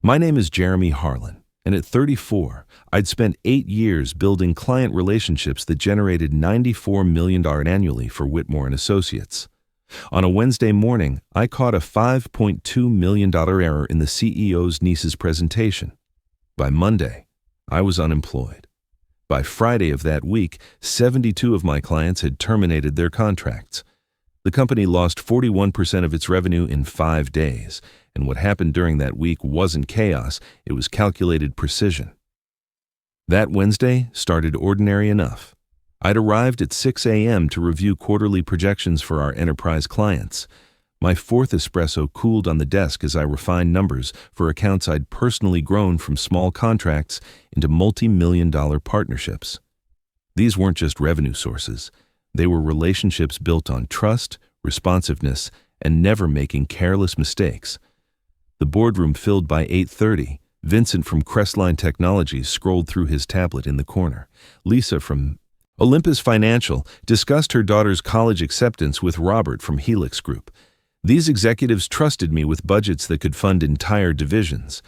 My name is Jeremy Harlan, and at 34, I'd spent 8 years building client relationships that generated $94 million annually for Whitmore Associates. On a Wednesday morning, I caught a $5.2 million error in the CEO's niece's presentation. By Monday, I was unemployed. By Friday of that week, 72 of my clients had terminated their contracts. The company lost 41% of its revenue in 5 days, and what happened during that week wasn't chaos, it was calculated precision. That Wednesday started ordinary enough. I'd arrived at 6 a.m. to review quarterly projections for our enterprise clients. My fourth espresso cooled on the desk as I refined numbers for accounts I'd personally grown from small contracts into multi-million-dollar partnerships. These weren't just revenue sources. They were relationships built on trust, responsiveness, and never making careless mistakes. The boardroom filled by 8:30. Vincent from Crestline Technologies scrolled through his tablet in the corner. Lisa from Olympus Financial discussed her daughter's college acceptance with Robert from Helix Group. These executives trusted me with budgets that could fund entire divisions.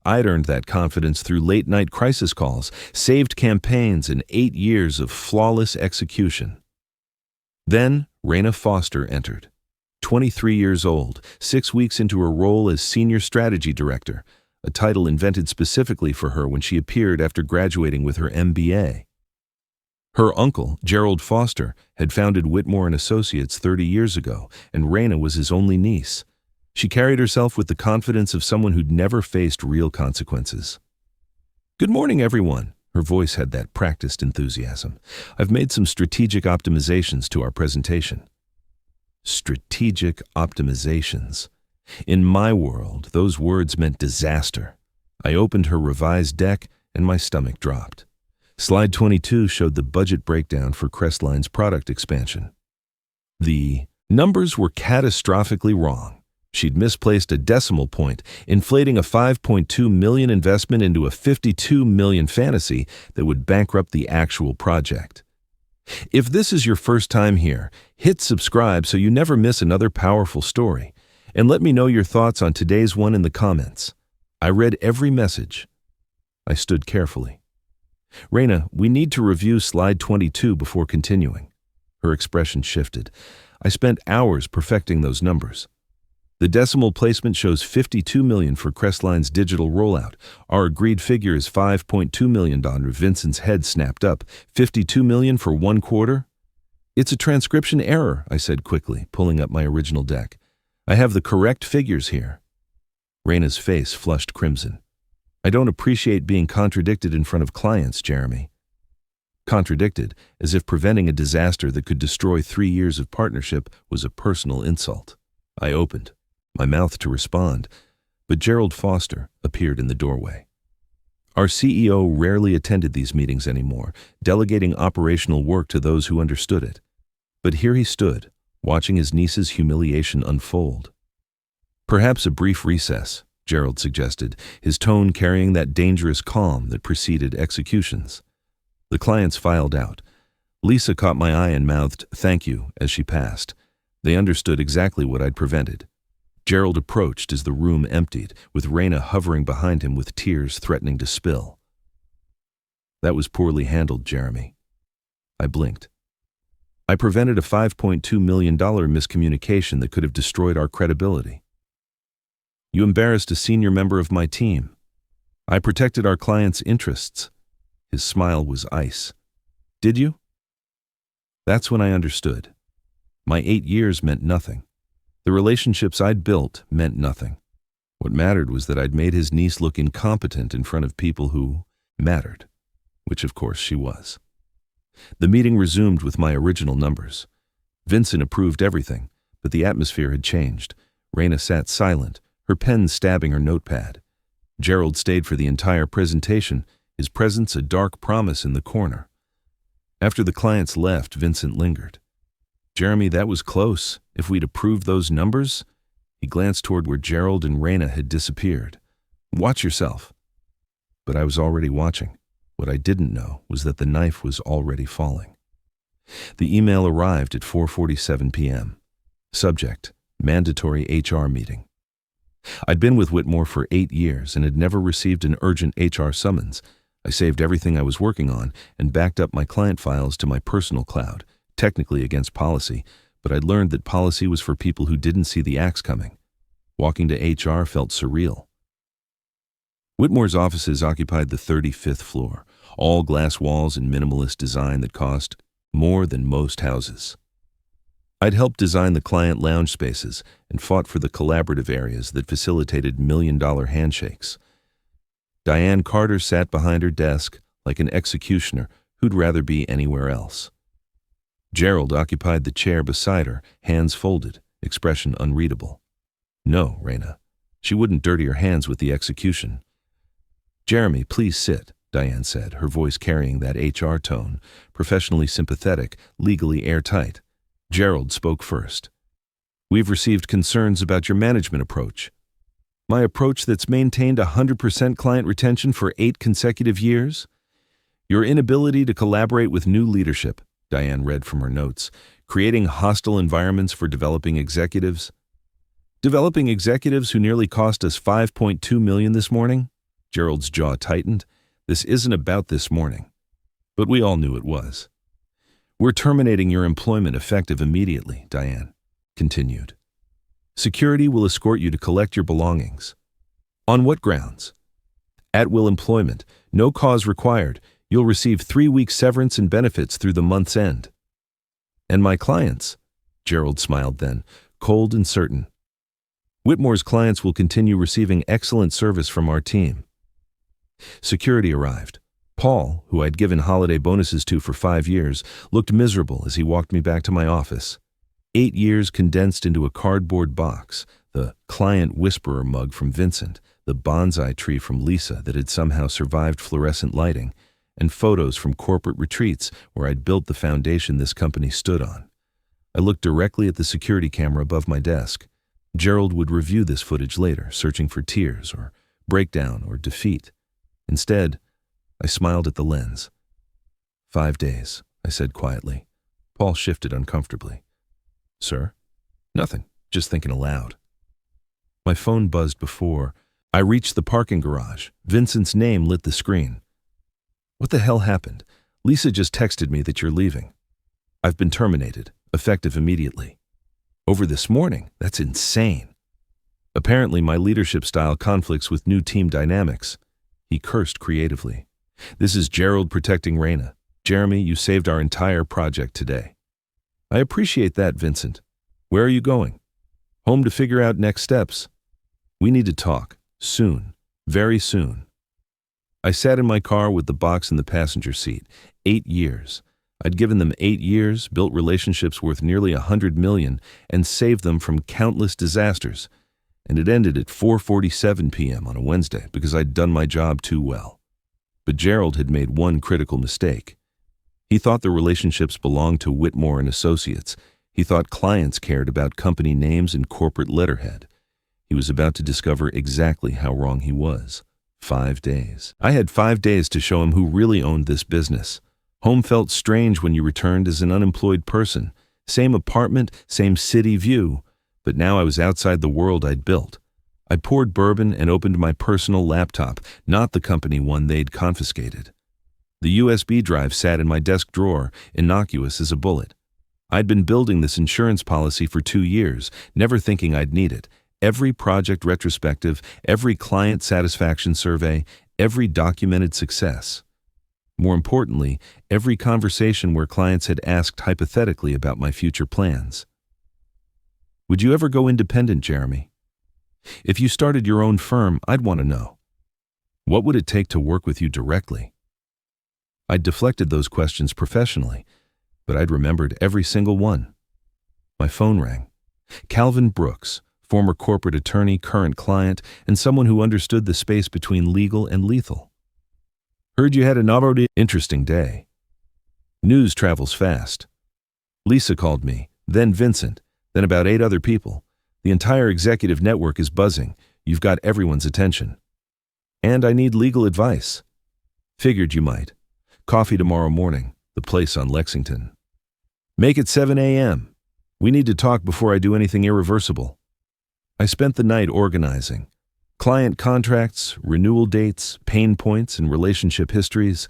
I'd earned that confidence through late-night crisis calls, saved campaigns, and 8 years of flawless execution. Then, Raina Foster entered. 23 years old, 6 weeks into her role as Senior Strategy Director, a title invented specifically for her when she appeared after graduating with her MBA. Her uncle, Gerald Foster, had founded Whitmore Associates 30 years ago, and Raina was his only niece. She carried herself with the confidence of someone who'd never faced real consequences. "Good morning, everyone." Her voice had that practiced enthusiasm. "I've made some strategic optimizations to our presentation." Strategic optimizations. In my world, those words meant disaster. I opened her revised deck, and my stomach dropped. Slide 22 showed the budget breakdown for Crestline's product expansion. The numbers were catastrophically wrong. She'd misplaced a decimal point, inflating a $5.2 million investment into a $52 million fantasy that would bankrupt the actual project. If this is your first time here, hit subscribe so you never miss another powerful story, and let me know your thoughts on today's one in the comments. I read every message. I stood carefully. "Raina, we need to review slide 22 before continuing." Her expression shifted. "I spent hours perfecting those numbers. The decimal placement shows $52 million for Crestline's digital rollout. Our agreed figure is $5.2 million. Vincent's head snapped up. $52 million for 1 quarter? "It's a transcription error," I said quickly, pulling up my original deck. "I have the correct figures here." Raina's face flushed crimson. "I don't appreciate being contradicted in front of clients, Jeremy." Contradicted, as if preventing a disaster that could destroy 3 years of partnership was a personal insult. I opened my mouth to respond, but Gerald Foster appeared in the doorway. Our CEO rarely attended these meetings anymore, delegating operational work to those who understood it. But here he stood, watching his niece's humiliation unfold. "Perhaps a brief recess," Gerald suggested, his tone carrying that dangerous calm that preceded executions. The clients filed out. Lisa caught my eye and mouthed, "Thank you," as she passed. They understood exactly what I'd prevented. Gerald approached as the room emptied, with Raina hovering behind him with tears threatening to spill. "That was poorly handled, Jeremy." I blinked. "I prevented a $5.2 million miscommunication that could have destroyed our credibility." "You embarrassed a senior member of my team." "I protected our clients' interests." His smile was ice. "Did you?" That's when I understood. My 8 years meant nothing. The relationships I'd built meant nothing. What mattered was that I'd made his niece look incompetent in front of people who mattered, which of course she was. The meeting resumed with my original numbers. Vincent approved everything, but the atmosphere had changed. Raina sat silent, her pen stabbing her notepad. Gerald stayed for the entire presentation, his presence a dark promise in the corner. After the clients left, Vincent lingered. "Jeremy, that was close. If we'd approved those numbers?" He glanced toward where Gerald and Raina had disappeared. "Watch yourself." But I was already watching. What I didn't know was that the knife was already falling. The email arrived at 4:47 p.m. Subject: Mandatory HR Meeting. I'd been with Whitmore for 8 years and had never received an urgent HR summons. I saved everything I was working on and backed up my client files to my personal cloud, technically against policy, but I'd learned that policy was for people who didn't see the axe coming. Walking to HR felt surreal. Whitmore's offices occupied the 35th floor, all glass walls and minimalist design that cost more than most houses. I'd helped design the client lounge spaces and fought for the collaborative areas that facilitated million-dollar handshakes. Diane Carter sat behind her desk like an executioner who'd rather be anywhere else. Gerald occupied the chair beside her, hands folded, expression unreadable. No, Raina. She wouldn't dirty her hands with the execution. Jeremy, please sit, Diane said, her voice carrying that HR tone, professionally sympathetic, legally airtight. Gerald spoke first. We've received concerns about your management approach. My approach that's maintained 100% client retention for 8 consecutive years? Your inability to collaborate with new leadership, Diane read from her notes, creating hostile environments for developing executives. Developing executives who nearly cost us $5.2 million this morning? Gerald's jaw tightened. This isn't about this morning. But we all knew it was. We're terminating your employment effective immediately, Diane continued. Security will escort you to collect your belongings. On what grounds? At-will employment, no cause required. You'll receive 3-week severance and benefits through the month's end. And my clients? Gerald smiled then, cold and certain. Whitmore's clients will continue receiving excellent service from our team. Security arrived. Paul, who I'd given holiday bonuses to for 5 years, looked miserable as he walked me back to my office. 8 years condensed into a cardboard box, the client whisperer mug from Vincent, the bonsai tree from Lisa that had somehow survived fluorescent lighting, and photos from corporate retreats where I'd built the foundation this company stood on. I looked directly at the security camera above my desk. Gerald would review this footage later, searching for tears or breakdown or defeat. Instead, I smiled at the lens. 5 days, I said quietly. Paul shifted uncomfortably. Sir? Nothing, just thinking aloud. My phone buzzed before I reached the parking garage. Vincent's name lit the screen. What the hell happened? Lisa just texted me that you're leaving. I've been terminated, effective immediately. Over this morning? That's insane. Apparently my leadership style conflicts with new team dynamics. He cursed creatively. This is Gerald protecting Raina. Jeremy, you saved our entire project today. I appreciate that, Vincent. Where are you going? Home to figure out next steps. We need to talk. Soon. Very soon. I sat in my car with the box in the passenger seat. 8 years. I'd given them 8 years, built relationships worth nearly $100 million, and saved them from countless disasters. And it ended at 4:47 p.m. on a Wednesday because I'd done my job too well. But Gerald had made one critical mistake. He thought the relationships belonged to Whitmore Associates. He thought clients cared about company names and corporate letterhead. He was about to discover exactly how wrong he was. 5 days. I had 5 days to show him who really owned this business. Home felt strange when you returned as an unemployed person. Same apartment, same city view, but now I was outside the world I'd built. I poured bourbon and opened my personal laptop, not the company one they'd confiscated. The USB drive sat in my desk drawer, innocuous as a bullet. I'd been building this insurance policy for 2 years, never thinking I'd need it. Every project retrospective, every client satisfaction survey, every documented success. More importantly, every conversation where clients had asked hypothetically about my future plans. Would you ever go independent, Jeremy? If you started your own firm, I'd want to know. What would it take to work with you directly? I'd deflected those questions professionally, but I'd remembered every single one. My phone rang. Calvin Brooks, former corporate attorney, current client, and someone who understood the space between legal and lethal. Heard you had an interesting day. News travels fast. Lisa called me, then Vincent, then about 8 other people. The entire executive network is buzzing. You've got everyone's attention. And I need legal advice. Figured you might. Coffee tomorrow morning, the place on Lexington. Make it 7 a.m. We need to talk before I do anything irreversible. I spent the night organizing. Client contracts, renewal dates, pain points, and relationship histories.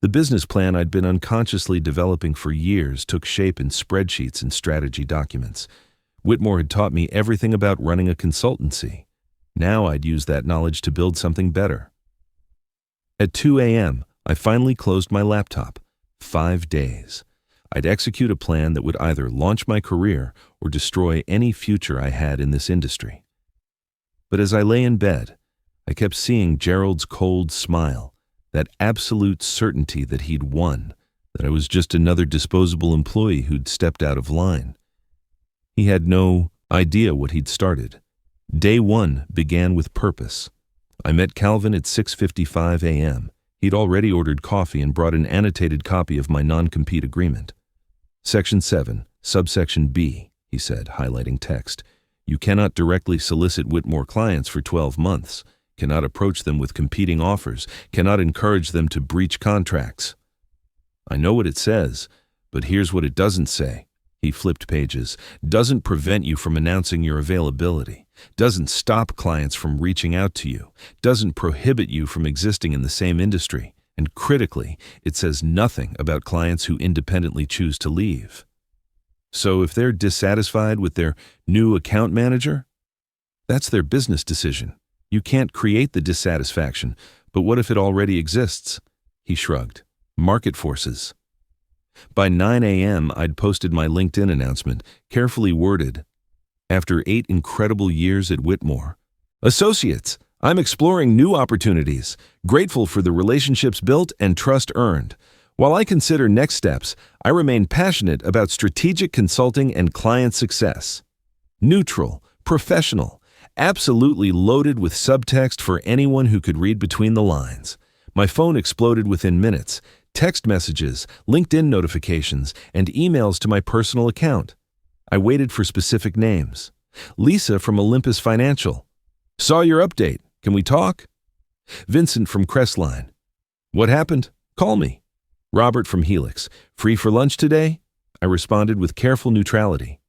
The business plan I'd been unconsciously developing for years took shape in spreadsheets and strategy documents. Whitmore had taught me everything about running a consultancy. Now I'd use that knowledge to build something better. At 2 a.m., I finally closed my laptop. 5 days. I'd execute a plan that would either launch my career or destroy any future I had in this industry. But as I lay in bed, I kept seeing Gerald's cold smile, that absolute certainty that he'd won, that I was just another disposable employee who'd stepped out of line. He had no idea what he'd started. Day one began with purpose. I met Calvin at 6:55 a.m. He'd already ordered coffee and brought an annotated copy of my non-compete agreement. Section 7, subsection B, he said, highlighting text. You cannot directly solicit Whitmore clients for 12 months, cannot approach them with competing offers, cannot encourage them to breach contracts. I know what it says, but here's what it doesn't say. He flipped pages. Doesn't prevent you from announcing your availability. Doesn't stop clients from reaching out to you. Doesn't prohibit you from existing in the same industry. And critically, it says nothing about clients who independently choose to leave. So if they're dissatisfied with their new account manager, that's their business decision. You can't create the dissatisfaction, but what if it already exists? He shrugged. Market forces. By 9 a.m., I'd posted my LinkedIn announcement, carefully worded. After 8 incredible years at Whitmore Associates, I'm exploring new opportunities, grateful for the relationships built and trust earned. While I consider next steps, I remain passionate about strategic consulting and client success. Neutral, professional, absolutely loaded with subtext for anyone who could read between the lines. My phone exploded within minutes. Text messages, LinkedIn notifications, and emails to my personal account. I waited for specific names. Lisa from Olympus Financial. Saw your update. Can we talk? Vincent from Crestline. What happened? Call me. Robert from Helix. Free for lunch today? I responded with careful neutrality.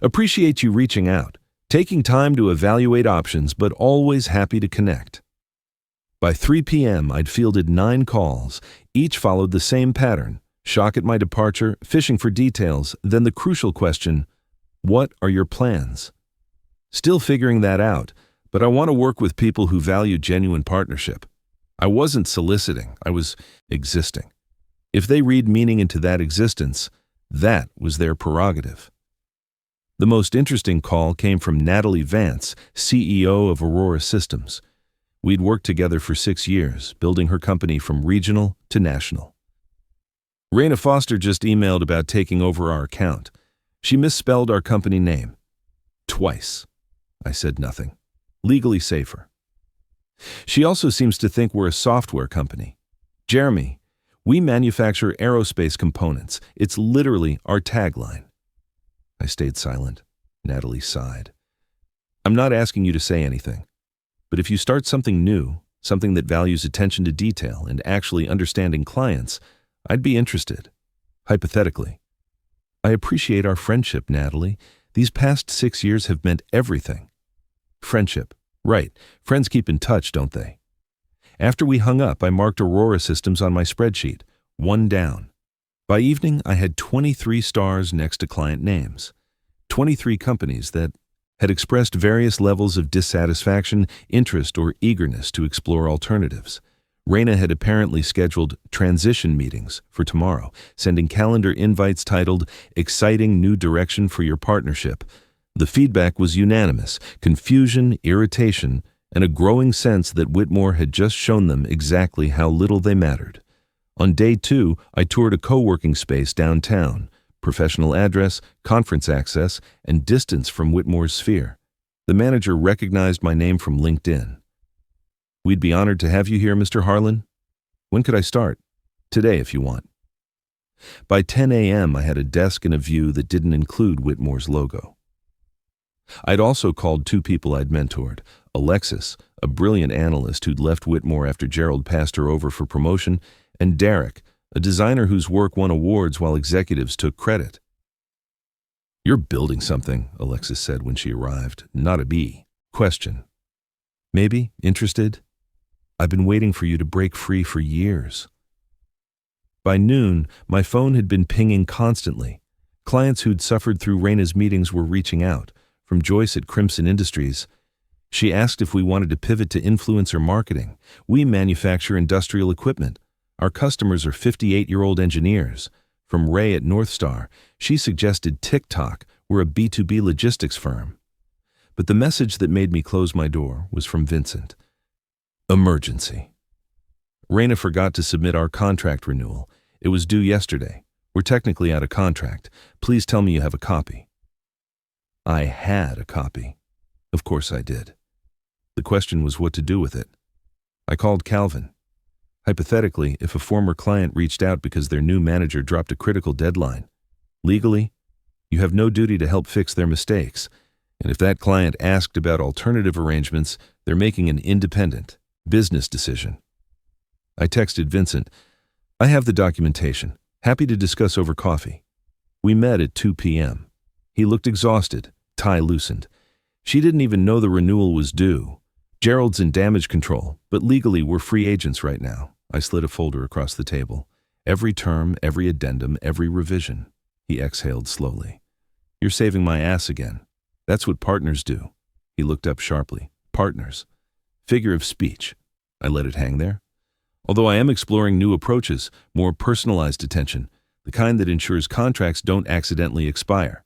Appreciate you reaching out, taking time to evaluate options, but always happy to connect. By 3 p.m., I'd fielded 9 calls. Each followed the same pattern. Shock at my departure, fishing for details, then the crucial question, what are your plans? Still figuring that out, but I want to work with people who value genuine partnership. I wasn't soliciting, I was existing. If they read meaning into that existence, that was their prerogative. The most interesting call came from Natalie Vance, CEO of Aurora Systems. We'd worked together for 6 years, building her company from regional to national. Raina Foster just emailed about taking over our account. She misspelled our company name. Twice. I said nothing. Legally safer. She also seems to think we're a software company. Jeremy, we manufacture aerospace components. It's literally our tagline. I stayed silent. Natalie sighed. I'm not asking you to say anything. But if you start something new, something that values attention to detail and actually understanding clients, I'd be interested. Hypothetically. I appreciate our friendship, Natalie. These past 6 years have meant everything. Friendship. Right. Friends keep in touch, don't they? After we hung up, I marked Aurora Systems on my spreadsheet. 1 down. By evening, I had 23 stars next to client names. 23 companies that had expressed various levels of dissatisfaction, interest, or eagerness to explore alternatives. Raina had apparently scheduled transition meetings for tomorrow, sending calendar invites titled, Exciting New Direction for Your Partnership. The feedback was unanimous, confusion, irritation, and a growing sense that Whitmore had just shown them exactly how little they mattered. On day 2, I toured a co-working space downtown. Professional address, conference access, and distance from Whitmore's sphere. The manager recognized my name from LinkedIn. We'd be honored to have you here, Mr. Harlan. When could I start? Today, if you want. By 10 a.m., I had a desk and a view that didn't include Whitmore's logo. I'd also called 2 people I'd mentored. Alexis, a brilliant analyst who'd left Whitmore after Gerald passed her over for promotion, and Derek, a designer whose work won awards while executives took credit. "You're building something," Alexis said when she arrived. "Not a bee." Question. "Maybe. Interested?" "I've been waiting for you to break free for years." By noon, my phone had been pinging constantly. Clients who'd suffered through Raina's meetings were reaching out, from Joyce at Crimson Industries. She asked if we wanted to pivot to influencer marketing. We manufacture industrial equipment. Our customers are 58-year-old engineers. From Ray at Northstar, she suggested TikTok. We're a B2B logistics firm. But the message that made me close my door was from Vincent. Emergency. Raina forgot to submit our contract renewal. It was due yesterday. We're technically out of contract. Please tell me you have a copy. I had a copy. Of course I did. The question was what to do with it. I called Calvin. Hypothetically, if a former client reached out because their new manager dropped a critical deadline, legally, you have no duty to help fix their mistakes. And if that client asked about alternative arrangements, they're making an independent business decision. I texted Vincent, "I have the documentation. Happy to discuss over coffee." We met at 2 p.m. He looked exhausted, tie loosened. She didn't even know the renewal was due. Gerald's in damage control, but legally we're free agents right now. I slid a folder across the table. Every term, every addendum, every revision. He exhaled slowly. "You're saving my ass again. That's what partners do." He looked up sharply. "Partners. Figure of speech." I let it hang there. "Although I am exploring new approaches, more personalized attention, the kind that ensures contracts don't accidentally expire."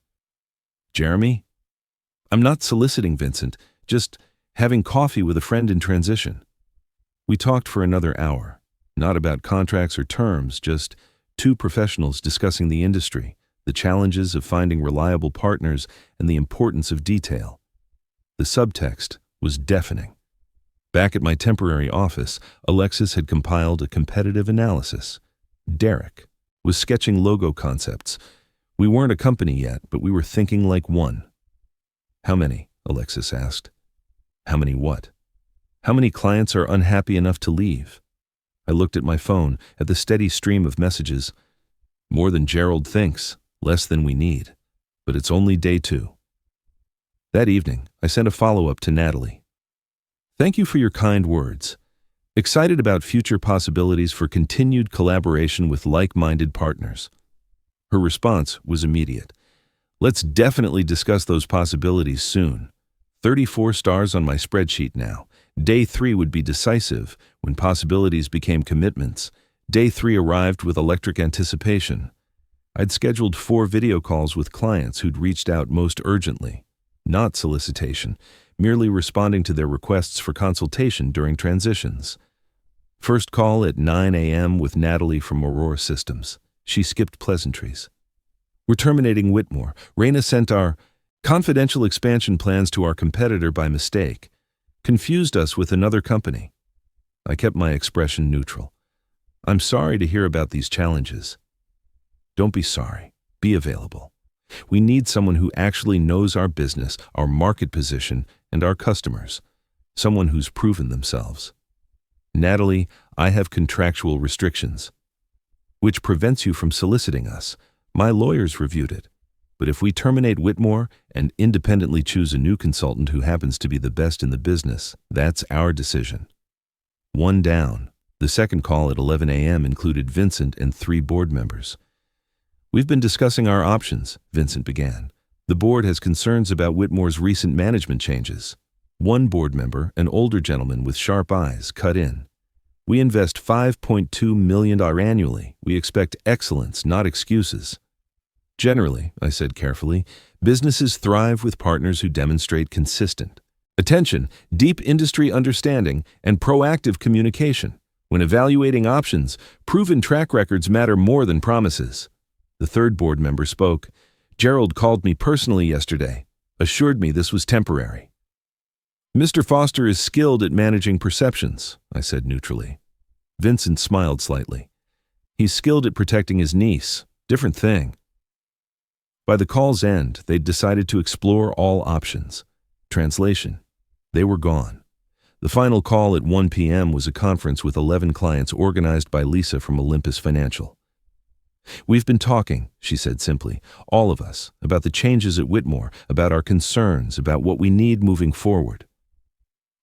"Jeremy?" "I'm not soliciting, Vincent, just having coffee with a friend in transition." We talked for another hour, not about contracts or terms, just two professionals discussing the industry, the challenges of finding reliable partners, and the importance of detail. The subtext was deafening. Back at my temporary office, Alexis had compiled a competitive analysis. Derek was sketching logo concepts. We weren't a company yet, but we were thinking like one. "How many?" Alexis asked. "How many what?" "How many clients are unhappy enough to leave?" I looked at my phone, at the steady stream of messages. "More than Gerald thinks, less than we need. But it's only day 2. That evening, I sent a follow-up to Natalie. "Thank you for your kind words. Excited about future possibilities for continued collaboration with like-minded partners." Her response was immediate. "Let's definitely discuss those possibilities soon. 34 stars on my spreadsheet now. Day 3 would be decisive when possibilities became commitments. Day 3 arrived with electric anticipation. I'd scheduled 4 video calls with clients who'd reached out most urgently. Not solicitation, merely responding to their requests for consultation during transitions. First call at 9 a.m. with Natalie from Aurora Systems. She skipped pleasantries. "We're terminating Whitmore. Raina sent our confidential expansion plans to our competitor by mistake. Confused us with another company." I kept my expression neutral. "I'm sorry to hear about these challenges." "Don't be sorry. Be available. We need someone who actually knows our business, our market position, and our customers. Someone who's proven themselves." "Natalie, I have contractual restrictions." "Which prevents you from soliciting us. My lawyers reviewed it. But if we terminate Whitmore and independently choose a new consultant who happens to be the best in the business, that's our decision." 1 down. The second call at 11 a.m. included Vincent and 3 board members. "We've been discussing our options," Vincent began. "The board has concerns about Whitmore's recent management changes." One board member, an older gentleman with sharp eyes, cut in. "We invest $5.2 million annually. We expect excellence, not excuses." "Generally," I said carefully, "businesses thrive with partners who demonstrate consistent attention, deep industry understanding, and proactive communication. When evaluating options, proven track records matter more than promises." The third board member spoke. "Gerald called me personally yesterday, assured me this was temporary." "Mr. Foster is skilled at managing perceptions," I said neutrally. Vincent smiled slightly. "He's skilled at protecting his niece. Different thing." By the call's end, they'd decided to explore all options. Translation: they were gone. The final call at 1 p.m. was a conference with 11 clients organized by Lisa from Olympus Financial. "We've been talking," she said simply, "all of us, about the changes at Whitmore, about our concerns, about what we need moving forward."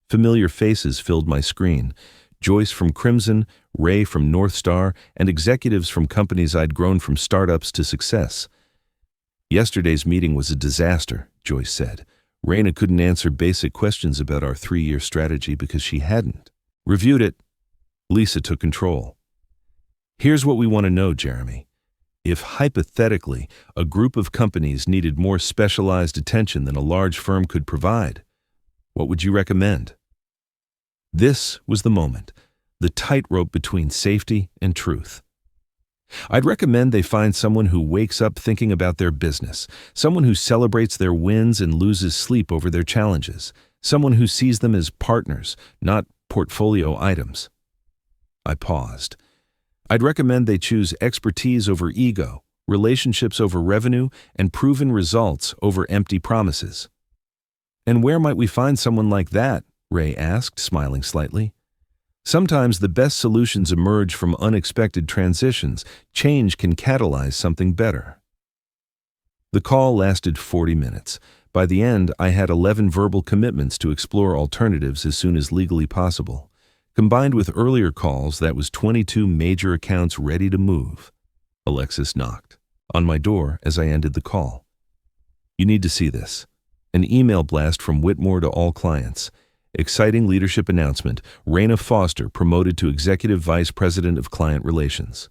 Familiar faces filled my screen. Joyce from Crimson, Ray from North Star, and executives from companies I'd grown from startups to success. "Yesterday's meeting was a disaster," Joyce said. "Raina couldn't answer basic questions about our 3-year strategy because she hadn't reviewed it." Lisa took control. "Here's what we want to know, Jeremy. If hypothetically a group of companies needed more specialized attention than a large firm could provide, what would you recommend?" This was the moment, the tightrope between safety and truth. "I'd recommend they find someone who wakes up thinking about their business, someone who celebrates their wins and loses sleep over their challenges, someone who sees them as partners, not portfolio items." I paused. "I'd recommend they choose expertise over ego, relationships over revenue, and proven results over empty promises." "And where might we find someone like that?" Ray asked, smiling slightly. "Sometimes the best solutions emerge from unexpected transitions. Change can catalyze something better." The call lasted 40 minutes. By the end, I had 11 verbal commitments to explore alternatives as soon as legally possible. Combined with earlier calls, that was 22 major accounts ready to move. Alexis knocked on my door as I ended the call. "You need to see this." An email blast from Whitmore to all clients. Exciting leadership announcement. Raina Foster promoted to Executive Vice President of Client Relations.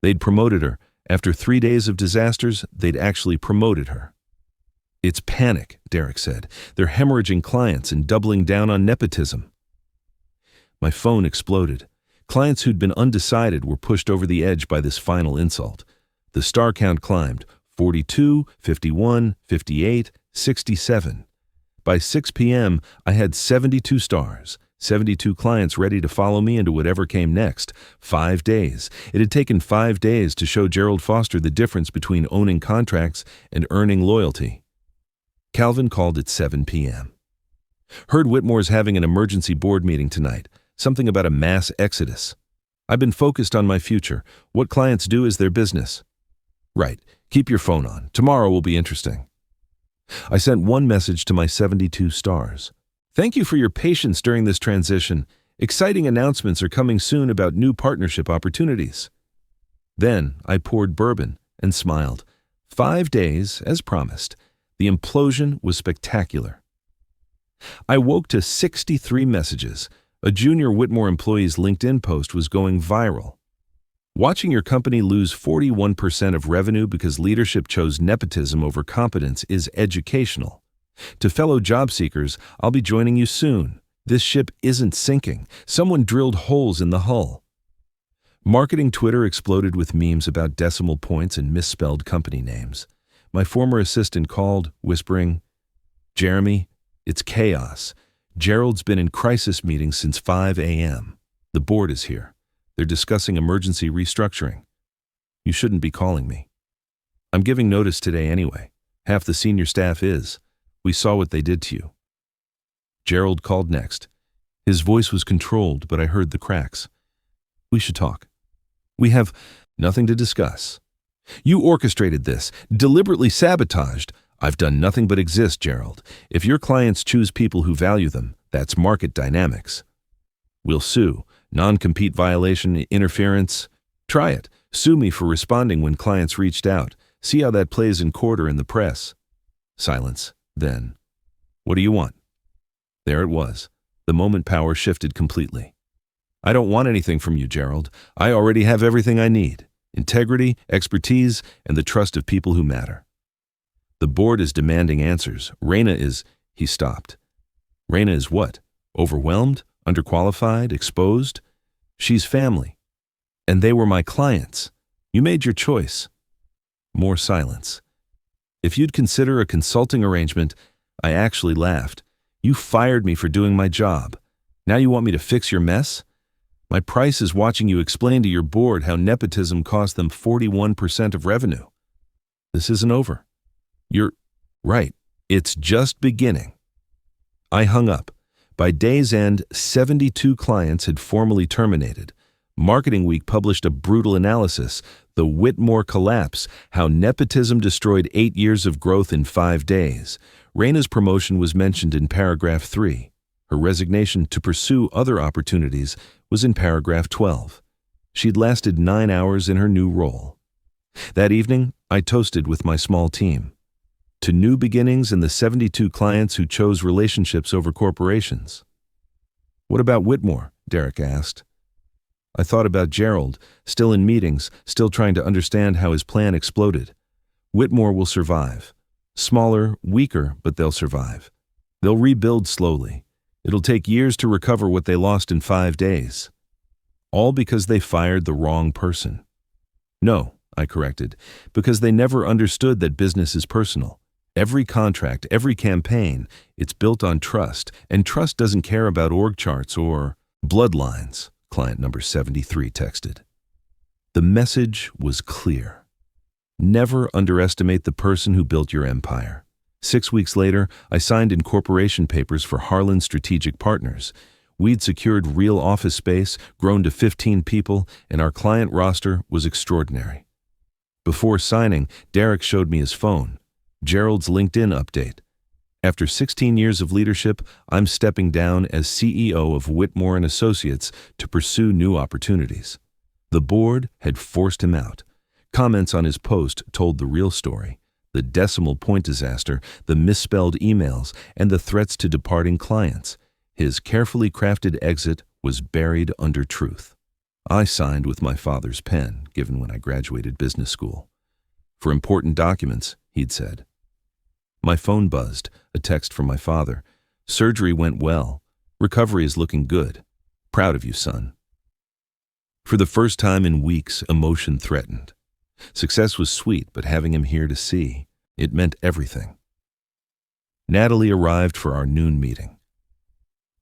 They'd promoted her. After 3 days of disasters, they'd actually promoted her. "It's panic," Derek said. "They're hemorrhaging clients and doubling down on nepotism." My phone exploded. Clients who'd been undecided were pushed over the edge by this final insult. The star count climbed: 42, 51, 58, 67. By 6 p.m., I had 72 stars, 72 clients ready to follow me into whatever came next. 5 days. It had taken 5 days to show Gerald Foster the difference between owning contracts and earning loyalty. Calvin called at 7 p.m. "Heard Whitmore's having an emergency board meeting tonight. Something about a mass exodus. I've been focused on my future. What clients do is their business." "Right. Keep your phone on. Tomorrow will be interesting." I sent one message to my 72 stars. "Thank you for your patience during this transition. Exciting announcements are coming soon about new partnership opportunities." Then I poured bourbon and smiled. 5 days, as promised. The implosion was spectacular. I woke to 63 messages. A junior Whitmore employee's LinkedIn post was going viral. "Watching your company lose 41% of revenue because leadership chose nepotism over competence is educational. To fellow job seekers, I'll be joining you soon. This ship isn't sinking. Someone drilled holes in the hull." Marketing Twitter exploded with memes about decimal points and misspelled company names. My former assistant called, whispering, "Jeremy, it's chaos. Gerald's been in crisis meetings since 5 a.m. The board is here. They're discussing emergency restructuring. You shouldn't be calling me. I'm giving notice today anyway. Half the senior staff is. We saw what they did to you." Gerald called next. His voice was controlled, but I heard the cracks. "We should talk. We have nothing to discuss. You orchestrated this, deliberately sabotaged. I've done nothing but exist, Gerald. If your clients choose people who value them, that's market dynamics. We'll sue. Non-compete violation, interference. Try it. Sue me for responding when clients reached out. See how that plays in court or in the press." Silence. Then, "What do you want?" There it was. The moment power shifted completely. "I don't want anything from you, Gerald. I already have everything I need. Integrity, expertise, and the trust of people who matter. The board is demanding answers. Raina is..." He stopped. "Raina is what? Overwhelmed? Underqualified? Exposed? She's family. And they were my clients. You made your choice." More silence. "If you'd consider a consulting arrangement..." I actually laughed. "You fired me for doing my job. Now you want me to fix your mess? My price is watching you explain to your board how nepotism cost them 41% of revenue. This isn't over. You're right. It's just beginning." I hung up. By day's end, 72 clients had formally terminated. Marketing Week published a brutal analysis. The Whitmore Collapse, How Nepotism Destroyed 8 Years of Growth in 5 Days. Raina's promotion was mentioned in paragraph 3. Her resignation to pursue other opportunities was in paragraph 12. She'd lasted 9 hours in her new role. That evening, I toasted with my small team. To new beginnings and the 72 clients who chose relationships over corporations. "What about Whitmore?" Derek asked. I thought about Gerald, still in meetings, still trying to understand how his plan exploded. Whitmore will survive. Smaller, weaker, but they'll survive. They'll rebuild slowly. It'll take years to recover what they lost in 5 days. All because they fired the wrong person. No, I corrected, because they never understood that business is personal. Every contract, every campaign, it's built on trust, and trust doesn't care about org charts or bloodlines, client number 73 texted. The message was clear. Never underestimate the person who built your empire. 6 weeks later, I signed incorporation papers for Harlan Strategic Partners. We'd secured real office space, grown to 15 people, and our client roster was extraordinary. Before signing, Derek showed me his phone. Gerald's LinkedIn update. After 16 years of leadership, I'm stepping down as CEO of Whitmore Associates to pursue new opportunities. The board had forced him out. Comments on his post told the real story. The decimal point disaster, the misspelled emails, and the threats to departing clients. His carefully crafted exit was buried under truth. I signed with my father's pen, given when I graduated business school. For important documents, he'd said. My phone buzzed, a text from my father. Surgery went well. Recovery is looking good. Proud of you, son. For the first time in weeks, emotion threatened. Success was sweet, but having him here to see, it meant everything. Natalie arrived for our noon meeting.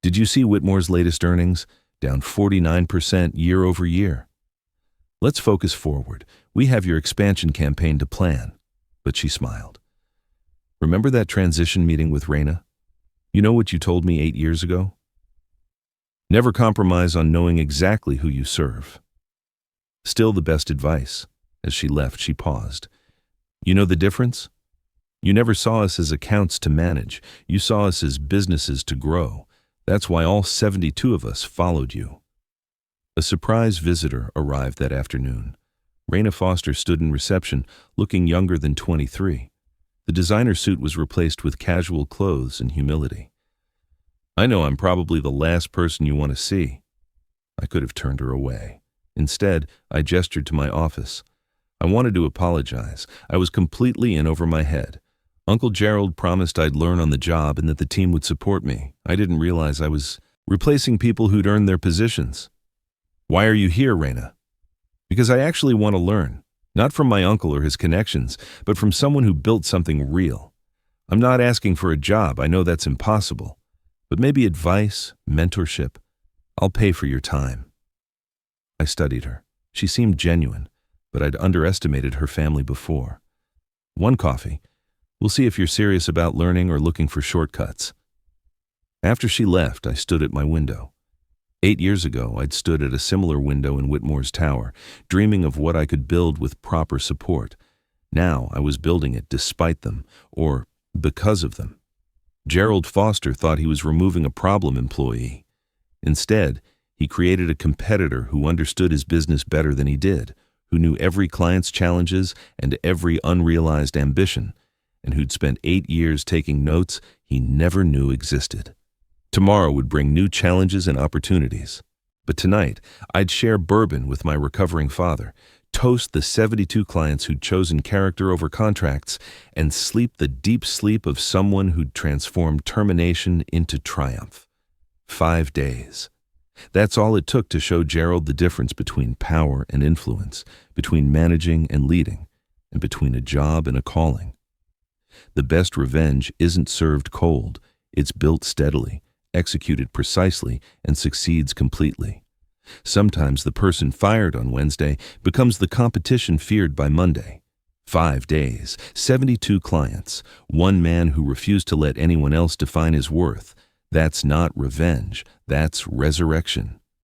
Did you see Whitmore's latest earnings? Down 49% year over year. Let's focus forward. We have your expansion campaign to plan. But she smiled. Remember that transition meeting with Raina? You know what you told me 8 years ago? Never compromise on knowing exactly who you serve. Still the best advice. As she left, she paused. You know the difference? You never saw us as accounts to manage. You saw us as businesses to grow. That's why all 72 of us followed you. A surprise visitor arrived that afternoon. Raina Foster stood in reception, looking younger than 23. The designer suit was replaced with casual clothes and humility. I know I'm probably the last person you want to see. I could have turned her away. Instead, I gestured to my office. I wanted to apologize. I was completely in over my head. Uncle Gerald promised I'd learn on the job and that the team would support me. I didn't realize I was replacing people who'd earned their positions. Why are you here, Raina? Because I actually want to learn. Not from my uncle or his connections, but from someone who built something real. I'm not asking for a job. I know that's impossible. But maybe advice, mentorship. I'll pay for your time. I studied her. She seemed genuine, but I'd underestimated her family before. One coffee. We'll see if you're serious about learning or looking for shortcuts. After she left, I stood at my window. 8 years ago, I'd stood at a similar window in Whitmore's tower, dreaming of what I could build with proper support. Now I was building it despite them, or because of them. Gerald Foster thought he was removing a problem employee. Instead, he created a competitor who understood his business better than he did, who knew every client's challenges and every unrealized ambition, and who'd spent 8 years taking notes he never knew existed. Tomorrow would bring new challenges and opportunities. But tonight, I'd share bourbon with my recovering father, toast the 72 clients who'd chosen character over contracts, and sleep the deep sleep of someone who'd transformed termination into triumph. 5 days. That's all it took to show Gerald the difference between power and influence, between managing and leading, and between a job and a calling. The best revenge isn't served cold, it's built steadily, executed precisely, and succeeds completely. Sometimes the person fired on Wednesday becomes the competition feared by Monday. 5 days, 72 clients, one man who refused to let anyone else define his worth. That's not revenge, that's resurrection.